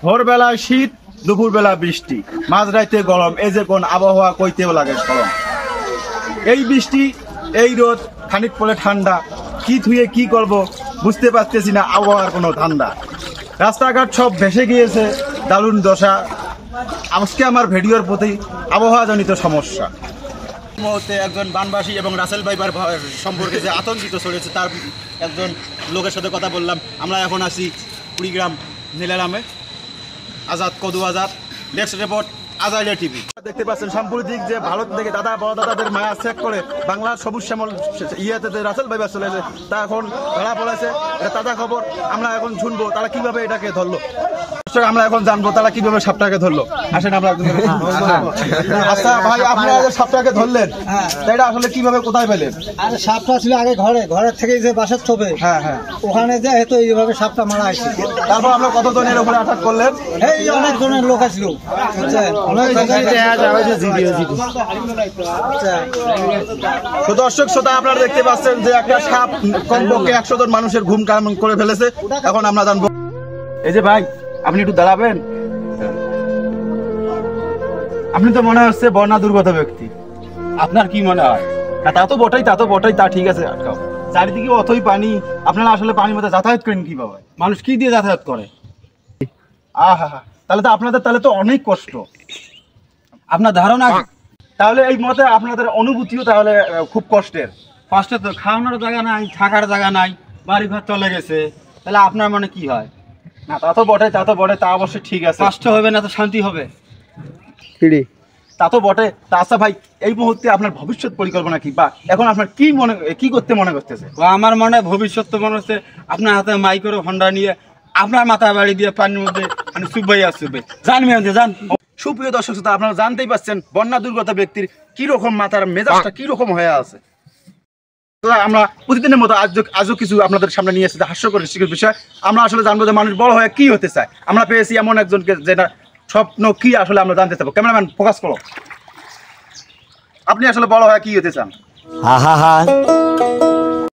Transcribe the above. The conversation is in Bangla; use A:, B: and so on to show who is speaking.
A: ভোরবেলায় শীত, দুপুরবেলা বৃষ্টি, মাঝরাইতে গরম, এই যে কোন আবহাওয়া কইতেও লাগে গরম। এই বৃষ্টি, এই রোদ, খানিক পরে ঠান্ডা, কি থুয়ে কি করব বুঝতে পারতেছি না। আবহাওয়ার কোনো ঠান্ডা, রাস্তাঘাট সব ভেসে গিয়েছে, দারুণ দশা। আজকে আমার ভিডিওর প্রতি আবহাওয়াজনিত সমস্যা। মুহূর্তে একজন বানবাসী এবং রাসেল ভাইবার সম্পর্কে যে আতঙ্কিত ছড়িয়েছে তার একজন লোকের সাথে কথা বললাম। আমরা এখন আছি কুড়িগ্রাম নীলারামে। আজাদ, কদু আজাদ, নেক্সট রিপোর্ট আজাইলে টিভি। দেখতে পাচ্ছেন সাম্প্রতিক যে ভারত থেকে দাদা বড় দাদাদের মায়া চেক করে বাংলার সবুজ শ্যামল ইয়েতে রাসেল ভাইবার চলে এসে তা এখন ধরা পড়েছে। এটা তাজা খবর, আমরা এখন শুনবো তারা কিভাবে এটাকে ধরলো। আমরা এখন জানবো তারা কিভাবে সাপটাকে ধরলো। আসেন আমরা। আচ্ছা ভাই, আপনারা যে সাপটাকে ধরলেন এটা আসলে কিভাবে, কোথায় পেলেন?
B: আরে সাপটা ছিল আগে ঘরের থেকে যে বাসার ছবে, হ্যাঁ ওখানে যে হয়তো এইভাবে সাপটা মারা আছে।
A: তারপর আমরা কতজনের উপরে আঘাত করলেন?
B: এই অনেক জনের লোক আসলো।
A: তো দর্শক শ্রোতা, আপনারা দেখতে পাচ্ছেন যে একটা সাপ কমপক্ষে 100 জন মানুষের ঘুম কাম করে ফেলেছে। এখন আমরা জানবো। এই যে ভাই, আপনি একটু দাঁড়াবেন। আপনি তো মনে হচ্ছে বন্যা দুর্গত ব্যক্তি, আপনার কি মনে হয়? তা তো বটেই, তা ঠিক আছে। চারিদিকে অতই পানি, আপনারা আসলে পানির মধ্যে যাতায়াত করেন কিভাবে? মানুষ কি দিয়ে যাতায়াত করে? আহা, তাহলে তো আপনাদের তো অনেক কষ্ট। আপনার ধারণা, তাহলে এই মতে আপনাদের অনুভূতিও তাহলে খুব কষ্টের।
B: কষ্টে তো খাওয়ানোর জায়গা নাই, থাকার জায়গা নাই, বাড়ি ঘর চলে গেছে। তাহলে আপনার মনে কি হয়?
A: না তা তো বটে, তা অবশ্যই ঠিক আছে।
B: কষ্ট হবে না তো শান্তি হবে?
A: তা তো বটে। তা আচ্ছা ভাই, এই মুহূর্তে আপনার ভবিষ্যৎ পরিকল্পনা কি, বা এখন আপনার কি করতে মনে করতেছে?
B: আমার মনে ভবিষ্যৎ তো মনে হচ্ছে আপনার হাতে মাইক্রো হন্ডা নিয়ে আপনার মাথা বাড়ি দিয়ে পানির মধ্যে মানে চুপবাই আসবে। জান
A: সুপ্রিয় দর্শক শ্রোতা, আপনারা জানতেই পারছেন বন্যা দুর্গত ব্যক্তির কি রকম মাথার মেজাজটা কি রকম হয়ে আছে। আমরা প্রতিদিনের মতো আজও কিছু আপনাদের সামনে নিয়ে এসেছি হাস্যকর বিষয়। আমরা আসলে জানবো যে মানুষ বড় হয়ে কি হতে চায়। আমরা পেয়েছি এমন একজনকে যেটা স্বপ্ন কি আসলে আমরা জানতে চাবো। ক্যামেরাম্যান ফোকাস করো, আপনি আসলে বড় হয়ে কি হতে চান?